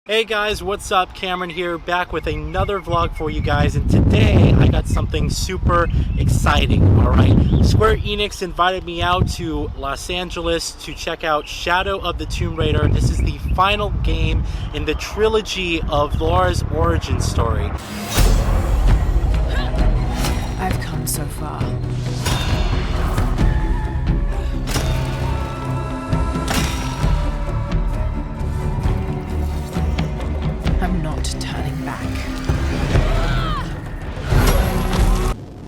Hey guys, what's up? Cameron here, back with another vlog for you guys, and today I got something super exciting. Alright, Square Enix invited me out to Los Angeles to check out Shadow of the Tomb Raider. This is the final game in the trilogy of Lara's origin story. I've come so far. I'm not turning back.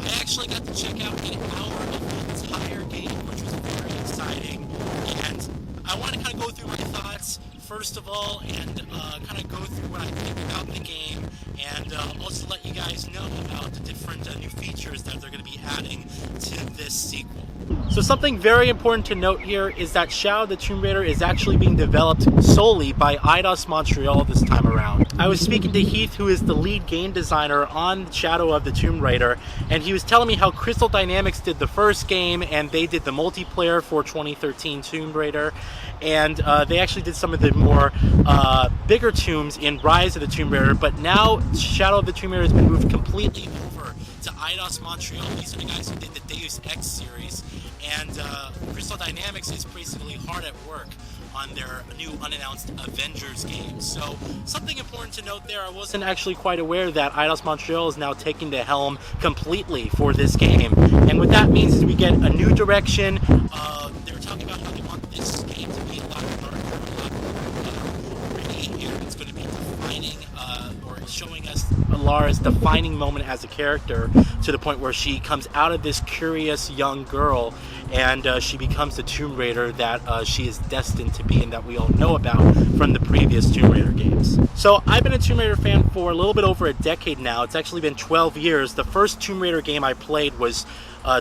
I actually got to check out an hour of the entire game, which was very exciting, and I want to kind of go through my thoughts first of all, and kind of go through what I think about the game, and also let you guys know about the different new features that they're going to be adding to this sequel. So something very important to note here is that Shadow of the Tomb Raider is actually being developed solely by Eidos Montreal this time around. I was speaking to Heath, who is the lead game designer on Shadow of the Tomb Raider, and he was telling me how Crystal Dynamics did the first game, and they did the multiplayer for 2013 Tomb Raider, and they actually did some of the more bigger tombs in Rise of the Tomb Raider, but now Shadow of the Tomb Raider has been moved completely over to Eidos Montreal. These are the guys who did the Deus Ex series, and Crystal Dynamics is basically hard at work on their new unannounced Avengers game. So something important to note there, I wasn't actually quite aware that Eidos Montreal is now taking the helm completely for this game. And what that means is we get a new direction. They were talking about how they want this game to be a lot darker, a lot more gritty, and it's going to be defining or showing us Lara's defining moment as a character, to the point where she comes out of this curious young girl and she becomes the Tomb Raider that she is destined to be, and that we all know about from the previous Tomb Raider games. So I've been a Tomb Raider fan for a little bit over a decade now. It's actually been 12 years. The first Tomb Raider game I played was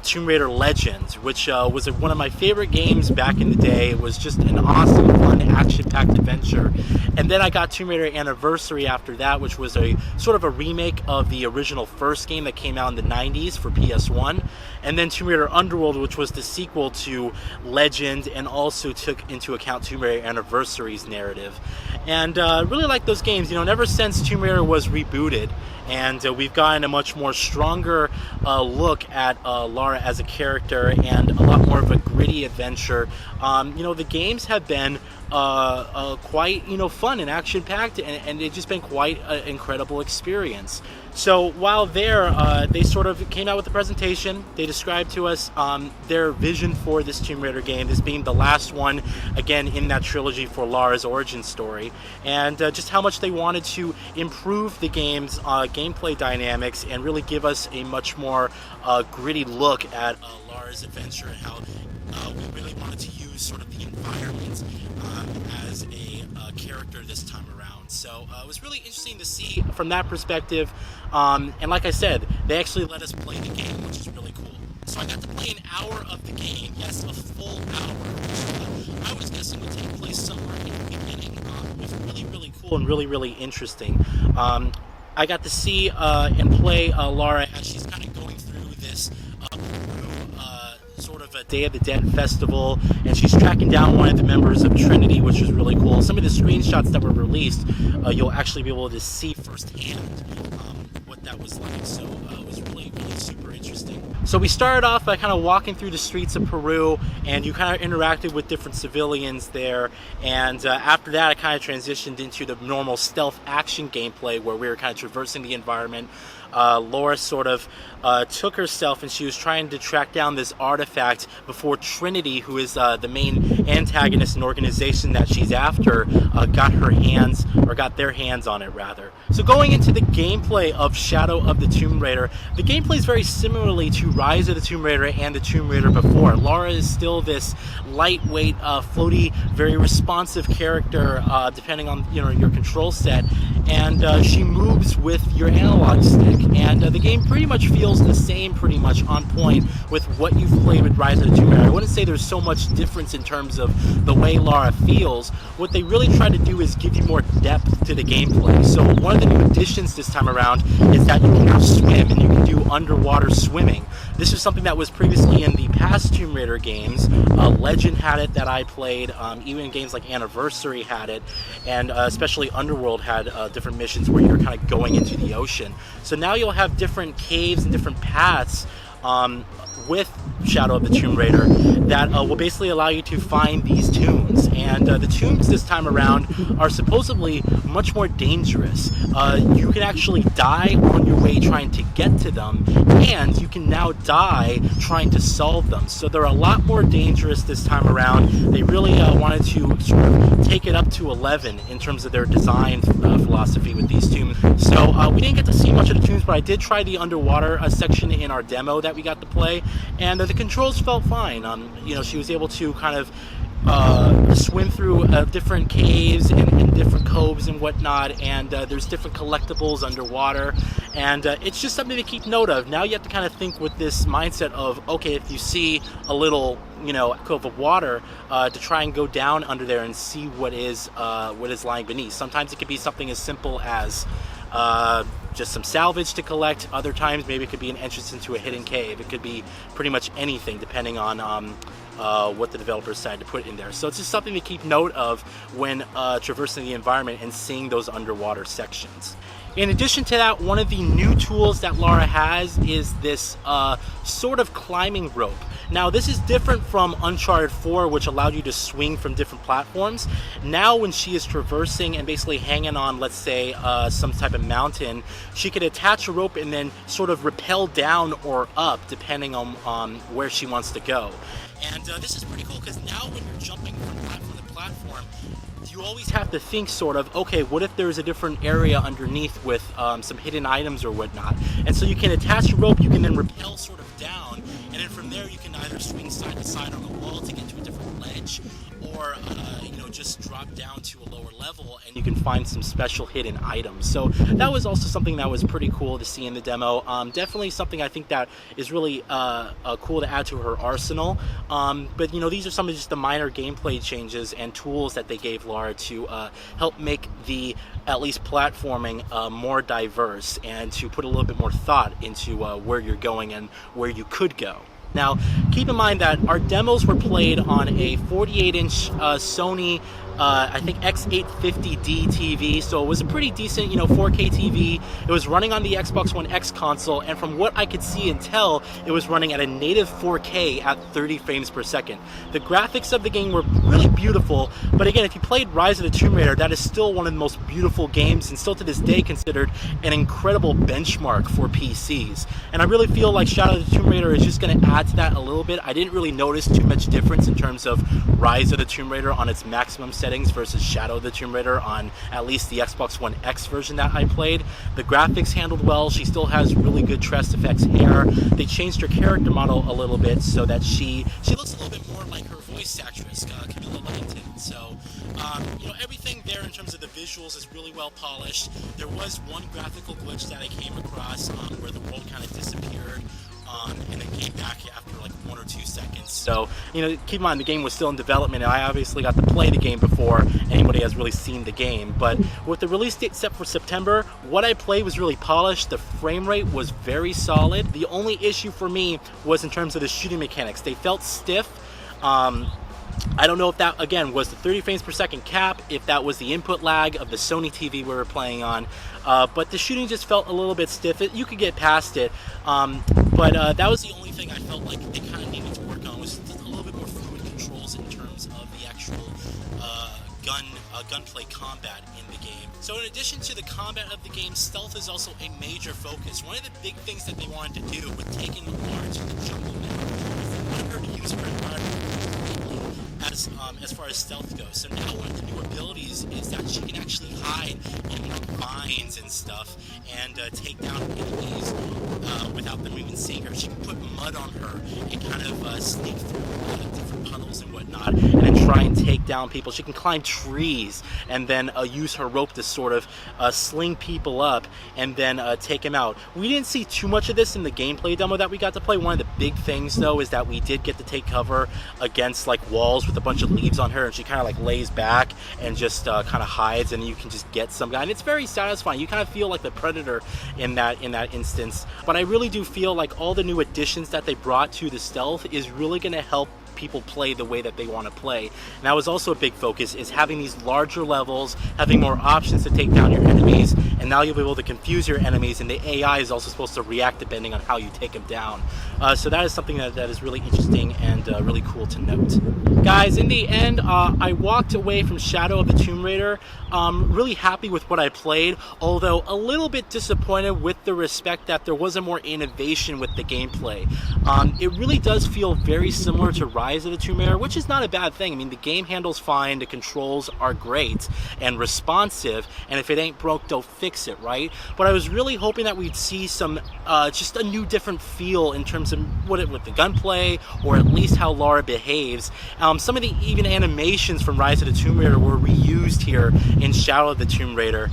Tomb Raider Legends, which was one of my favorite games back in the day. It was just an awesome, fun, action-packed adventure. And then I got Tomb Raider Anniversary after that, which was a sort of a remake of the original first game that came out in the 90s for PS1. And then Tomb Raider Underworld, which was the sequel to Legend, and also took into account Tomb Raider Anniversary's narrative. And really like those games. You know, ever since Tomb Raider was rebooted, and we've gotten a much more stronger look at Lara as a character, and a lot more of a gritty adventure. You know, the games have been quite, fun and action-packed, and it's just been quite an incredible experience. So while there, they sort of came out with a presentation. They described to us their vision for this Tomb Raider game, this being the last one, again, in that trilogy for Lara's origin story, and just how much they wanted to improve the game's gameplay dynamics and really give us a much more gritty look at Lara's adventure, and how we really wanted to use sort of the environment as a character this time around. So it was really interesting to see from that perspective, and like I said, they actually let us play the game, which is really cool. So I got to play an hour of the game, yes, a full hour, which I was guessing would take place somewhere in the beginning. It was really, really cool and really, really interesting. I got to see and play Lara as she's kind of going through this sort of a Day of the Dead festival, and she's tracking down one of the members of Trinity, which was really cool. Some of the screenshots that were released, you'll actually be able to see firsthand what that was like. So it was really, really super interesting. So we started off by kind of walking through the streets of Peru, and you kind of interacted with different civilians there, and after that I kind of transitioned into the normal stealth action gameplay, where we were kind of traversing the environment. Laura sort of took herself, and she was trying to track down this artifact before Trinity, who is the main antagonist and organization that she's after, got their hands on it, rather. So going into the gameplay of Shadow of the Tomb Raider, the gameplay is very similarly to Rise of the Tomb Raider and the Tomb Raider before. Lara is still this lightweight, floaty, very responsive character, depending on your control set, and she moves with your analog stick. And the game pretty much feels the same, pretty much on point with what you've played with Rise of the Tomb Raider. I wouldn't say there's so much difference in terms of the way Lara feels. What they really try to do is give you more depth to the gameplay. So one of the new additions this time around is that you can now swim, and you can do underwater swimming. This is something that was previously in the past Tomb Raider games. Legend had it that I played, even games like Anniversary had it, and especially Underworld had different missions where you're kind of going into the ocean. So now you'll have different caves and different paths with Shadow of the Tomb Raider that will basically allow you to find these tombs. And the tombs this time around are supposedly much more dangerous. You can actually die on your way trying to get to them, and you can now die trying to solve them. So they're a lot more dangerous this time around. They really wanted to sort of take it up to 11 in terms of their design philosophy with these tombs. So we didn't get to see much of the tombs, but I did try the underwater section in our demo that we got to play, and the controls felt fine. You know, she was able to kind of swim through different caves and different coves and whatnot, and there's different collectibles underwater, and it's just something to keep note of. Now you have to kind of think with this mindset of, okay, if you see a little, you know, cove of water, to try and go down under there and see what is lying beneath. Sometimes it could be something as simple as just some salvage to collect. Other times maybe it could be an entrance into a hidden cave. It could be pretty much anything depending on what the developers decided to put in there. So it's just something to keep note of when traversing the environment and seeing those underwater sections. In addition to that, one of the new tools that Lara has is this sort of climbing rope. Now this is different from Uncharted 4, which allowed you to swing from different platforms. Now when she is traversing and basically hanging on, let's say, some type of mountain, she could attach a rope and then sort of rappel down or up depending on where she wants to go. And this is pretty cool because now when you're jumping from platform to platform, you always have to think sort of, okay, what if there's a different area underneath with some hidden items or whatnot? And so you can attach a rope, you can then rappel sort of down, and then from there you can either swing side to side on the wall to get to a different ledge, or you know, just drop down to a lower level and you can find some special hidden items. So that was also something that was pretty cool to see in the demo. Definitely something I think that is really cool to add to her arsenal. But you know, these are some of just the minor gameplay changes and tools that they gave Lara to help make the, at least platforming, more diverse, and to put a little bit more thought into where you're going and where you could go. Now, keep in mind that our demos were played on a 48-inch Sony, I think X850D TV, so it was a pretty decent, you know, 4K TV. It was running on the Xbox One X console, and from what I could see and tell, it was running at a native 4K at 30 frames per second. The graphics of the game were really beautiful, but again, if you played Rise of the Tomb Raider, that is still one of the most beautiful games, and still to this day considered an incredible benchmark for PCs. And I really feel like Shadow of the Tomb Raider is just going to add to that a little bit. I didn't really notice too much difference in terms of Rise of the Tomb Raider on its maximum settings versus Shadow of the Tomb Raider on at least the Xbox One X version that I played. The graphics handled well. She still has really good Tress Effects hair. They changed her character model a little bit so that she looks a little bit more like her voice actress, Camilla Luddington. So, you know, everything there in terms of the visuals is really well polished. There was one graphical glitch that I came across where the world kind of disappeared and then came back after like 1 or 2 seconds. So, you know, keep in mind the game was still in development, and I obviously got to play the game before anybody has really seen the game. But with the release date set for September, what I played was really polished. The frame rate was very solid. The only issue for me was in terms of the shooting mechanics. They felt stiff. I don't know if that, again, was the 30 frames per second cap, if that was the input lag of the Sony TV we were playing on, but the shooting just felt a little bit stiff. You could get past it, but that was the only thing I felt like they kind of needed to work on, was just a little bit more fluid controls in terms of the actual gunplay combat in the game. So in addition to the combat of the game, stealth is also a major focus. One of the big things that they wanted to do with taking Lara to the jungle now is they wanted her to use her environment as far as stealth goes. So now one of the new abilities is that she can actually hide in like vines and stuff and take down enemies without them even seeing her. She can put mud on her and kind of sneak through different puddles and whatnot and then try and take down people. She can climb trees and then use her rope to sort of sling people up and then take them out. We didn't see too much of this in the gameplay demo that we got to play. One of the big things though is that we did get to take cover against like walls with a bunch of leaves on her, and she kind of like lays back and just kind of hides, and you can just get some guy, and it's very satisfying. You kind of feel like the predator in that instance. But I really do feel like all the new additions that they brought to the stealth is really going to help people play the way that they want to play. And that was also a big focus, is having these larger levels, having more options to take down your enemies, and now you'll be able to confuse your enemies, and the AI is also supposed to react depending on how you take them down. So that is something that is really interesting and really cool to note. Guys, in the end, I walked away from Shadow of the Tomb Raider really happy with what I played, although a little bit disappointed with the respect that there wasn't more innovation with the gameplay. It really does feel very similar to Rise of the Tomb Raider, which is not a bad thing. I mean, the game handles fine, the controls are great and responsive, and if it ain't broke, don't fix it, right? But I was really hoping that we'd see some, just a new different feel in terms of with the gunplay, or at least how Lara behaves. Some of the even animations from Rise of the Tomb Raider were reused here in Shadow of the Tomb Raider.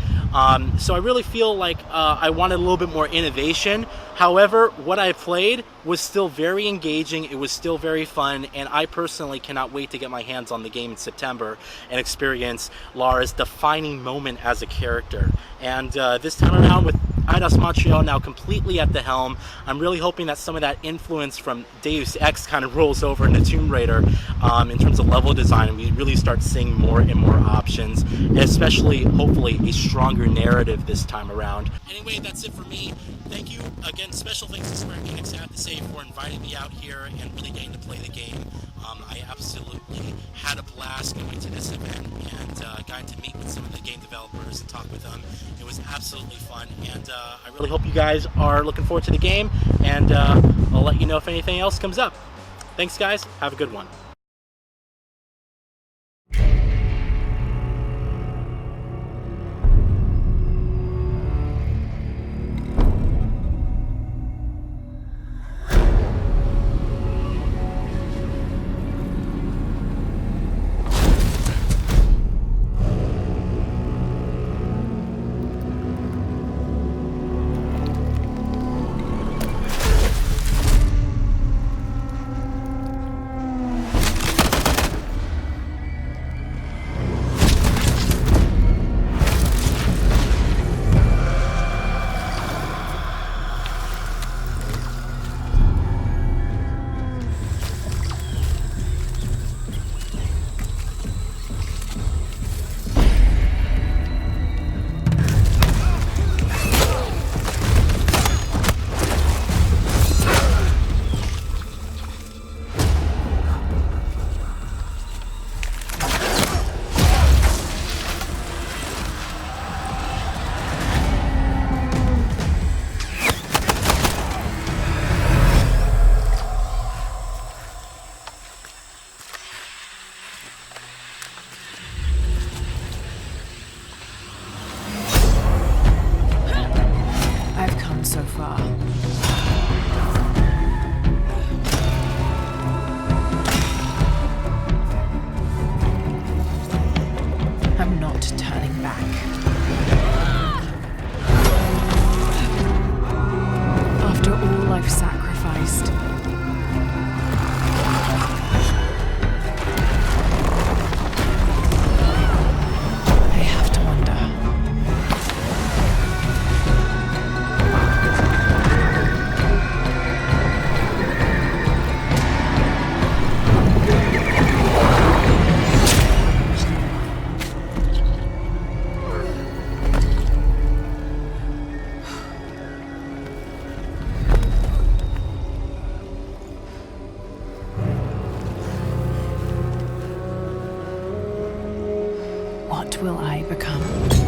So I really feel like I wanted a little bit more innovation. However, what I played was still very engaging, it was still very fun, and I personally cannot wait to get my hands on the game in September and experience Lara's defining moment as a character. And this time around, with Eidos Montreal now completely at the helm, I'm really hoping that some of that influence from Deus Ex kind of rolls over into Tomb Raider in terms of level design, and we really start seeing more and more options, and especially, hopefully, a stronger narrative this time around. Anyway, that's it for me. Thank you again. Special thanks to Square Enix, I have to say, for inviting me out here and really getting to play the game. I absolutely had a blast going to this event and got to meet with some of the game developers and talk with them. It was absolutely fun, and I really hope you guys are looking forward to the game, and I'll let you know if anything else comes up. Thanks, guys. Have a good one. So far. I'm not turning back. After all I've sacrificed, I have to wonder. What will I become?